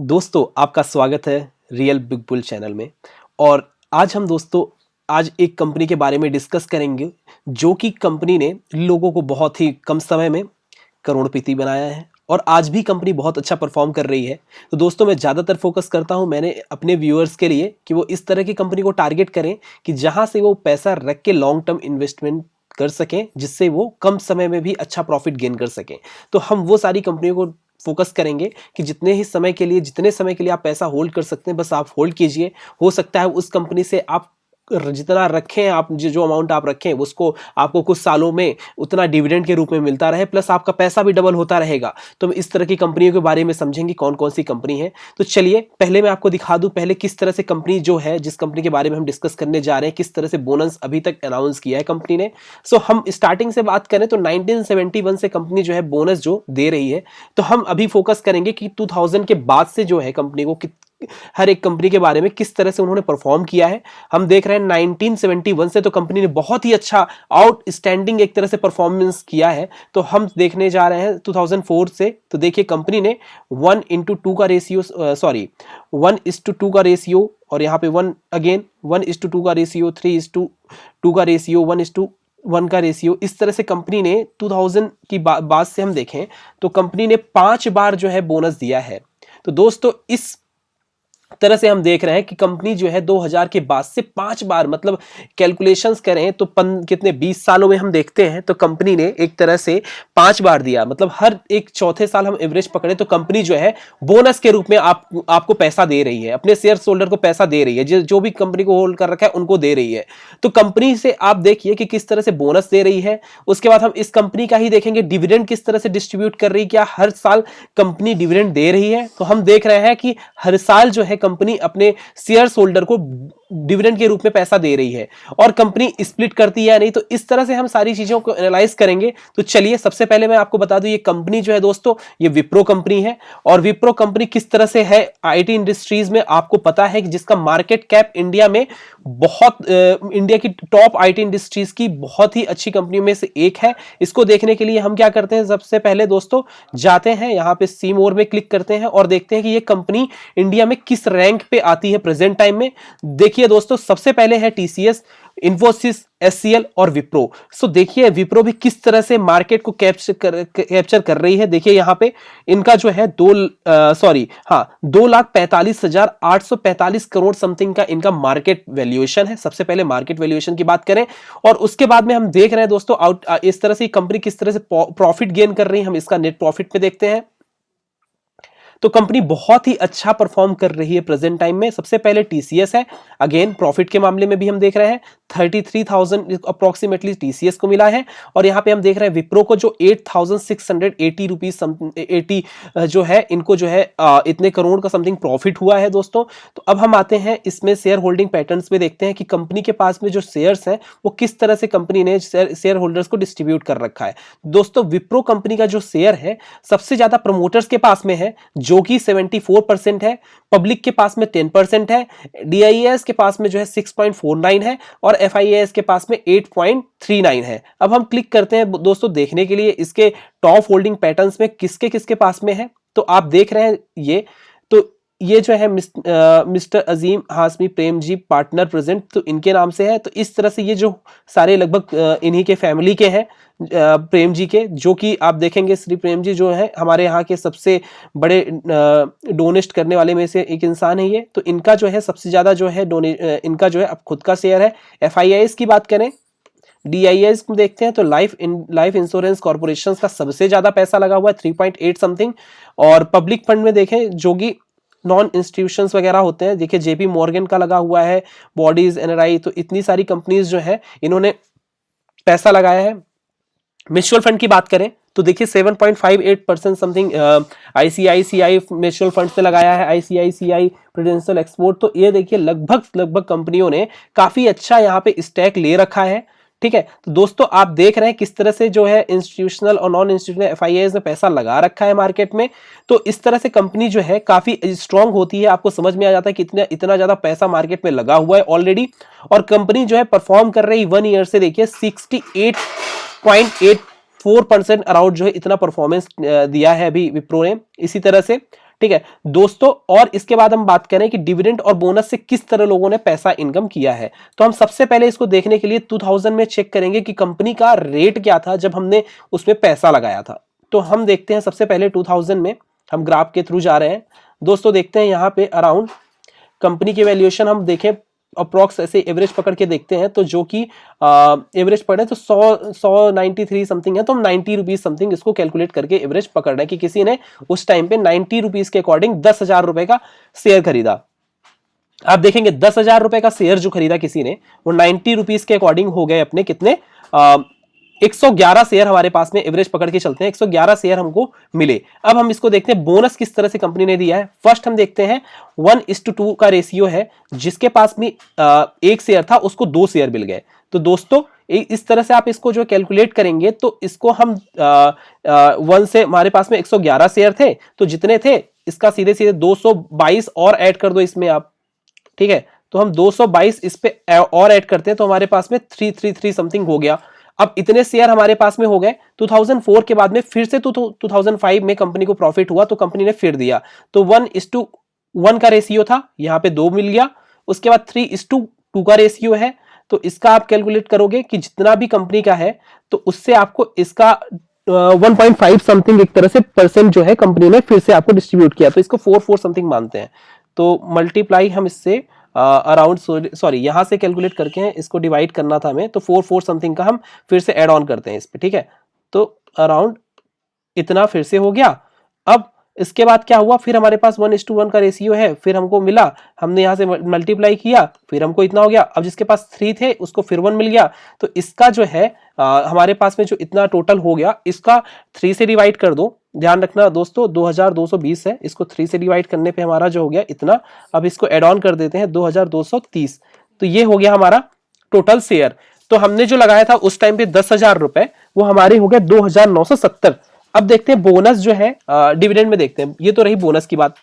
दोस्तों आपका स्वागत है रियल बिग बुल चैनल में। और आज हम दोस्तों एक कंपनी के बारे में डिस्कस करेंगे जो कि कंपनी ने लोगों को बहुत ही कम समय में करोड़पति बनाया है और आज भी कंपनी बहुत अच्छा परफॉर्म कर रही है। तो दोस्तों मैं ज़्यादातर फोकस करता हूं मैंने अपने व्यूअर्स के लिए कि वो इस तरह की कंपनी को टारगेट करें कि जहां से वो पैसा रख के लॉन्ग टर्म इन्वेस्टमेंट कर सकें, जिससे वो कम समय में भी अच्छा प्रॉफिट गेन कर सकें। तो हम वो सारी कंपनियों को फोकस करेंगे कि जितने समय के लिए आप पैसा होल्ड कर सकते हैं, बस आप होल्ड कीजिए। हो सकता है उस कंपनी से आप जितना रखें, आप जो अमाउंट आप रखें उसको आपको कुछ सालों में उतना डिविडेंड के रूप में मिलता रहे, प्लस आपका पैसा भी डबल होता रहेगा। तो हम इस तरह की कंपनियों के बारे में समझेंगे कौन कौन सी कंपनी है। तो चलिए पहले मैं आपको दिखा दूं पहले किस तरह से कंपनी जो है, जिस कंपनी के बारे में हम डिस्कस करने जा रहे हैं, किस तरह से बोनस अभी तक अनाउंस किया है कंपनी ने। सो हम स्टार्टिंग से बात करें तो 1971 से कंपनी जो है बोनस जो दे रही है। तो हम अभी फोकस करेंगे कि 2000 के बाद से जो है कंपनी को हर एक कंपनी के बारे में किस तरह से उन्होंने परफॉर्म किया है। हम देख रहे हैं 1971 से तो कंपनी ने बहुत ही अच्छा आउटस्टैंडिंग एक तरह से परफॉर्मेंस किया है। तो हम देखने जा रहे हैं 2004 से। तो देखिए कंपनी ने 1:2 का रेशियो 1:2 का रेशियो, और यहाँ पे 1:2 का रेशियो, 3:2 का रेशियो, 1:1 का रेशियो, इस तरह से कंपनी ने 2000 की बाद से हम देखें तो कंपनी ने 5 बार जो है बोनस दिया है। तो दोस्तों इस तरह से हम देख रहे हैं कि कंपनी जो है 2000 के बाद से 5 बार, मतलब कैलकुलेशंस करें तो कितने 20 सालों में हम देखते हैं तो कंपनी ने एक तरह से 5 बार दिया। मतलब हर एक चौथे साल हम एवरेज पकड़े तो कंपनी जो है बोनस के रूप में आपको पैसा दे रही है, अपने शेयर होल्डर को पैसा दे रही है, जो भी कंपनी को होल्ड कर रखा है उनको दे रही है। तो कंपनी से आप देखिए कि किस तरह से बोनस दे रही है। उसके बाद हम इस कंपनी का ही देखेंगे डिविडेंड किस तरह से डिस्ट्रीब्यूट कर रही है, क्या हर साल कंपनी डिविडेंड दे रही है। तो हम देख रहे हैं कि हर साल जो है कंपनी अपने शेयर होल्डर को डिविडेंड के रूप में पैसा दे रही है, और कंपनी स्प्लिट करती है या नहीं। तो इस तरह से हम सारी चीजों को एनालाइज करेंगे। तो चलिए सबसे पहले मैं आपको बता दूं ये कंपनी जो है दोस्तों ये विप्रो कंपनी है। और विप्रो कंपनी किस तरह से है आईटी इंडस्ट्रीज में, आपको पता है कि जिसका मार्केट कैप इंडिया में इंडिया की टॉप आईटी इंडस्ट्रीज की बहुत ही अच्छी कंपनियों में से एक है। इसको देखने के लिए हम क्या करते हैं, सबसे पहले दोस्तों जाते हैं यहाँ पे सी मोर में क्लिक करते हैं और देखते हैं कि ये कंपनी इंडिया में किस रैंक पे आती है प्रेजेंट टाइम में। देखिए दोस्तों सबसे पहले है टीसीएस, इन्फोसिस, एचसीएल और विप्रो। सो देखिए विप्रो भी किस तरह से मार्केट को कैप्चर कर रही है। देखिए यहां पे इनका जो है 2,45,845 करोड़ समथिंग का इनका मार्केट वैल्यूएशन है। सबसे पहले मार्केट वैल्यूएशन की बात करें और उसके बाद में हम देख रहे हैं दोस्तों इस तरह से कंपनी किस तरह से प्रॉफिट गेन कर रही है। हम इसका नेट प्रॉफिट पे देखते हैं तो कंपनी बहुत ही अच्छा परफॉर्म कर रही है प्रेजेंट टाइम में। सबसे पहले टीसीएस है, अगेन प्रॉफिट के मामले में भी हम देख रहे हैं 33,000 अप्रोक्सीमेटली टीसीएस को मिला है। और यहां पे हम देख रहे हैं विप्रो को जो 8,680 रुपीज 80 जो है इनको जो है इतने करोड़ का समथिंग प्रॉफिट हुआ है दोस्तों। तो अब हम आते हैं इसमें शेयर होल्डिंग पैटर्न्स में, देखते हैं कि कंपनी के पास में जो शेयर्स हैं वो किस तरह से कंपनी ने शेयर होल्डर्स को डिस्ट्रीब्यूट कर रखा है। दोस्तों विप्रो कंपनी का जो शेयर है सबसे ज्यादा प्रमोटर्स के पास में है जो कि 74% है, पब्लिक के पास में 10% है, डीआईएस के पास में जो है 6.49 है और एफआईएस के पास में 8.39 है। अब हम क्लिक करते हैं दोस्तों देखने के लिए इसके टॉप होल्डिंग पैटर्न्स में किसके किसके पास में है। तो आप देख रहे हैं ये जो है मिस्टर अजीम हाशमी प्रेमजी पार्टनर प्रेजेंट, तो इनके नाम से है। तो इस तरह से ये जो सारे लगभग इन्हीं के फैमिली के हैं प्रेम जी के, जो कि आप देखेंगे श्री प्रेम जी जो है हमारे यहाँ के सबसे बड़े डोनेट करने वाले में से एक इंसान है ये। तो इनका जो है सबसे ज्यादा जो है इनका जो है अब खुद का शेयर है। एफआईआईएस की बात करें, डीआईएस को देखते हैं तो लाइफ इंश्योरेंस कॉर्पोरेशन का सबसे ज्यादा पैसा लगा हुआ है 3.8 समथिंग। और पब्लिक फंड में देखें जो कि नॉन इंस्टीट्यूशंस वगैरह होते हैं, देखिए जेपी मॉर्गन का लगा हुआ है, बॉडीज, एनआरआई, तो इतनी सारी कंपनीज जो है इन्होंने पैसा लगाया है। म्यूचुअल फंड की बात करें तो देखिए 7.58% समथिंग आईसीआईसीआई म्यूचुअल फंड से लगाया है, आईसीआईसीआई प्रूडेंशियल एक्सपोर्ट। तो ये देखिए लगभग कंपनियों ने काफी अच्छा यहाँ पे स्टैक ले रखा है। ठीक है, तो दोस्तों आप देख रहे हैं किस तरह से जो है इंस्टीट्यूशनल और नॉन इंस्टीट्यूशनल एफआईआईएस ने पैसा लगा रखा है मार्केट में। तो इस तरह से कंपनी जो है काफी स्ट्रांग होती है, आपको समझ में आ जाता है कि इतना ज्यादा पैसा मार्केट में लगा हुआ है ऑलरेडी। और कंपनी जो है परफॉर्म कर रही 1 ईयर से देखिए 68.84% अराउंड जो है इतना परफॉर्मेंस दिया है अभी विप्रो ने। इसी तरह से ठीक है दोस्तों। और इसके बाद हम बात करें कि डिविडेंड और बोनस से किस तरह लोगों ने पैसा इनकम किया है। तो हम सबसे पहले इसको देखने के लिए 2000 में चेक करेंगे कि कंपनी का रेट क्या था जब हमने उसमें पैसा लगाया था। तो हम देखते हैं सबसे पहले 2000 में, हम ग्राफ के थ्रू जा रहे हैं दोस्तों। देखते हैं यहाँ पे अराउंड कंपनी की वैल्यूएशन हम देखें अप्रॉक्स ऐसे एवरेज पकड़ के देखते हैं, तो जो कि एवरेज पकड़े तो 193 समथिंग है, तो हम 90 रुपीज समथिंग इसको कैलकुलेट करके एवरेज पकड़ रहे हैं कि किसी ने उस टाइम पे 90 रुपीज के अकॉर्डिंग 10,000 रुपए का शेयर खरीदा। आप देखेंगे 10,000 रुपए का शेयर जो खरीदा किसी ने, वो 90 रुपीज के अकॉर्डिंग हो गए अपने कितने 111 शेयर हमारे पास में एवरेज पकड़ के चलते हैं, 111 शेयर हमको मिले। अब हम इसको देखते हैं बोनस किस तरह से कंपनी ने दिया है। फर्स्ट हम देखते हैं 1:2 का रेशियो है, जिसके पास में एक शेयर था उसको 2 शेयर मिल गए। तो दोस्तों इस तरह से आप इसको जो कैलकुलेट करेंगे तो इसको हम 1 से हमारे पास में 111 शेयर थे, तो जितने थे इसका सीधे सीधे 222 और ऐड कर दो इसमें आप, ठीक है। तो हम 222 इस पे और ऐड करते हैं तो हमारे पास में 333 समथिंग हो गया। अब इतने शेयर हमारे पास में हो गए। 2004 के बाद में फिर से 2005 में कंपनी को प्रॉफिट हुआ तो कंपनी ने फिर दिया, तो 1:1 का रेशियो था, यहाँ पे 2 मिल गया। उसके बाद 3:2 का रेशियो है, तो इसका आप कैलकुलेट करोगे कि जितना भी कंपनी का है तो उससे आपको इसका 1.5 समथिंग एक तरह से परसेंट जो है कंपनी ने फिर से आपको डिस्ट्रीब्यूट किया, तो इसको 4 समथिंग मानते हैं। तो मल्टीप्लाई हम इससे अराउंड सॉरी यहां से कैलकुलेट करके हैं, इसको डिवाइड करना था हमें, तो 4 समथिंग का हम फिर से ऐड ऑन करते हैं इस पे, ठीक है। तो अराउंड इतना फिर से हो गया। अब इसके बाद क्या हुआ, फिर हमारे पास 1:1 का रेशियो है, फिर हमको मिला, हमने यहां से मल्टीप्लाई किया, फिर हमको इतना हो गया। अब जिसके पास 3 थे उसको फिर 1 मिल गया, तो इसका जो है हमारे पास में जो इतना टोटल हो गया इसका 3 से डिवाइड कर दो। ध्यान रखना दोस्तों 2220 है, इसको 3 से डिवाइड करने पे हमारा जो हो गया इतना। अब इसको ऐड ऑन कर देते हैं 2230, तो ये हो गया हमारा टोटल शेयर। तो हमने जो लगाया था उस टाइम पे 10,000 रुपए, वो हमारे हो गए 2,970। अब देखते हैं बोनस जो है डिविडेंड में देखते हैं, ये तो रही बोनस की बात।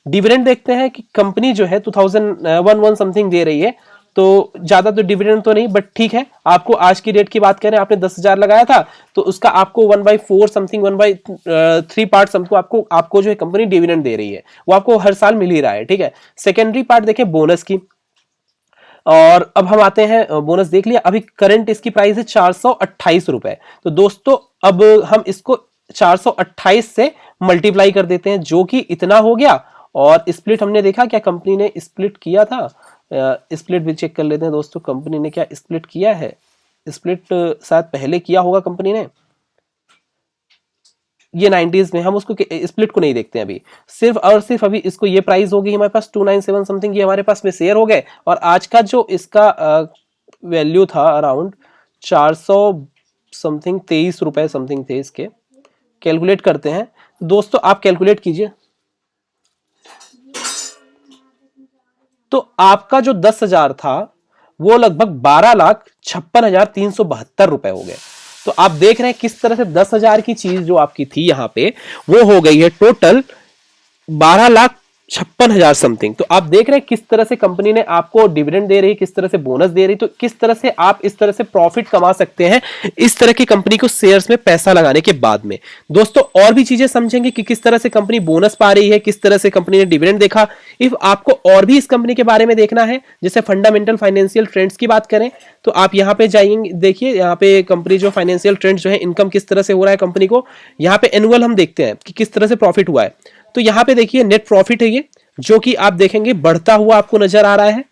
डिविडेंड देखते हैं कि कंपनी जो है 2001 समथिंग दे रही है, तो ज्यादा तो डिविडेंड तो नहीं, बट ठीक है। आपको आज की डेट की बात करें, आपने 10,000 लगाया था तो उसका आपको 1/4 समथिंग 1/3 पार्ट समको आपको जो है कंपनी डिविडेंड दे रही है, वो आपको हर साल मिल ही रहा है, ठीक है। सेकेंडरी पार्ट देखें बोनस की, और अब हम आते हैं बोनस देख लिया। अभी करंट इसकी प्राइस है 428 रुपए। तो दोस्तों अब हम इसको 428 से मल्टीप्लाई कर देते हैं, जो कि इतना हो गया। और स्प्लिट हमने देखा क्या कंपनी ने स्प्लिट किया था, स्प्लिट भी चेक कर लेते हैं दोस्तों, कंपनी ने क्या स्प्लिट किया है। स्प्लिट शायद पहले किया होगा कंपनी ने, ये 90s में, हम उसको स्प्लिट को नहीं देखते हैं अभी। सिर्फ और सिर्फ अभी इसको ये प्राइस होगी हमारे पास 297 समथिंग, ये हमारे पास में शेयर हो गए। और आज का जो इसका वैल्यू था अराउंड 400 समथिंग 23 रुपए समथिंग थे इसके। कैलकुलेट करते हैं दोस्तों, आप कैलकुलेट कीजिए। तो आपका जो 10,000 था वो लगभग 12,56,372 रुपए हो गए। तो आप देख रहे हैं किस तरह से 10,000 की चीज जो आपकी थी यहां पे, वो हो गई है टोटल 12,56,000 समथिंग। तो आप देख रहे हैं किस तरह से कंपनी ने आपको डिविडेंड दे रही है, किस तरह से बोनस दे रही है, तो किस तरह से आप इस तरह से प्रॉफिट कमा सकते हैं इस तरह की कंपनी को शेयर्स में पैसा लगाने के बाद में। दोस्तों और भी चीजें समझेंगे कि किस तरह से कंपनी बोनस पा रही है, किस तरह से कंपनी ने डिविडेंड देखा। इफ आपको और भी इस कंपनी के बारे में देखना है, जैसे फंडामेंटल फाइनेंशियल ट्रेंड्स की बात करें, तो आप यहां पे जाइए, देखिए यहां पे कंपनी जो फाइनेंशियल ट्रेंड जो है, इनकम किस तरह से हो रहा है कंपनी को, यहां पे एनुअल हम देखते हैं कि किस तरह से प्रॉफिट हुआ है। तो यहां पे देखिए नेट प्रॉफिट है ये, जो कि आप देखेंगे बढ़ता हुआ आपको नजर आ रहा है।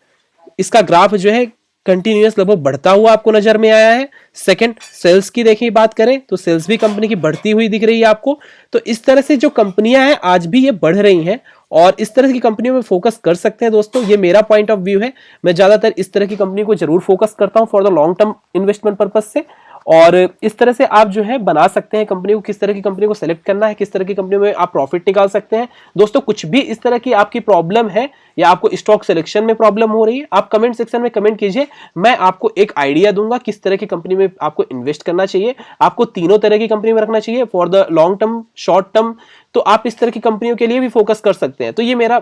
इसका ग्राफ जो है कंटिन्यूअस लगभग बढ़ता हुआ आपको नजर में आया है। सेकंड सेल्स की देखिए बात करें तो सेल्स भी कंपनी की बढ़ती हुई दिख रही है आपको। तो इस तरह से जो कंपनियां हैं आज भी ये बढ़ रही हैं, और इस तरह की कंपनियों में फोकस कर सकते हैं दोस्तों। ये मेरा पॉइंट ऑफ व्यू है, मैं ज्यादातर इस तरह की कंपनी को जरूर फोकस करता हूं for the long term investment purpose से। और इस तरह से आप जो है बना सकते हैं कंपनी को, किस तरह की कंपनी को सेलेक्ट करना है, किस तरह की कंपनी में आप प्रॉफिट निकाल सकते हैं। दोस्तों कुछ भी इस तरह की आपकी प्रॉब्लम है या आपको स्टॉक सिलेक्शन में प्रॉब्लम हो रही है, आप कमेंट सेक्शन में कमेंट कीजिए, मैं आपको एक आइडिया दूंगा किस तरह की कंपनी में आपको इन्वेस्ट करना चाहिए। आपको तीनों तरह की कंपनी में रखना चाहिए, for the long term, short term, तो आप इस तरह की कंपनियों के लिए भी फोकस कर सकते हैं। तो ये मेरा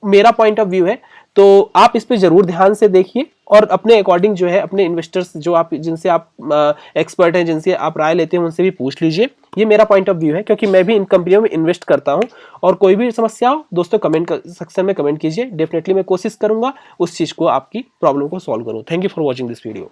मेरा पॉइंट ऑफ व्यू है। तो आप इस पे जरूर ध्यान से देखिए और अपने अकॉर्डिंग जो है अपने इन्वेस्टर्स जो आप जिनसे आप एक्सपर्ट हैं, जिनसे आप राय लेते हैं, उनसे भी पूछ लीजिए। ये मेरा पॉइंट ऑफ व्यू है, क्योंकि मैं भी इन कंपनियों में इन्वेस्ट करता हूं। और कोई भी समस्या हो दोस्तों कमेंट सेक्शन में कमेंट कीजिए, डेफिनेटली मैं कोशिश करूंगा उस चीज को, आपकी प्रॉब्लम को सॉल्व करूं। Thank you for watching this video.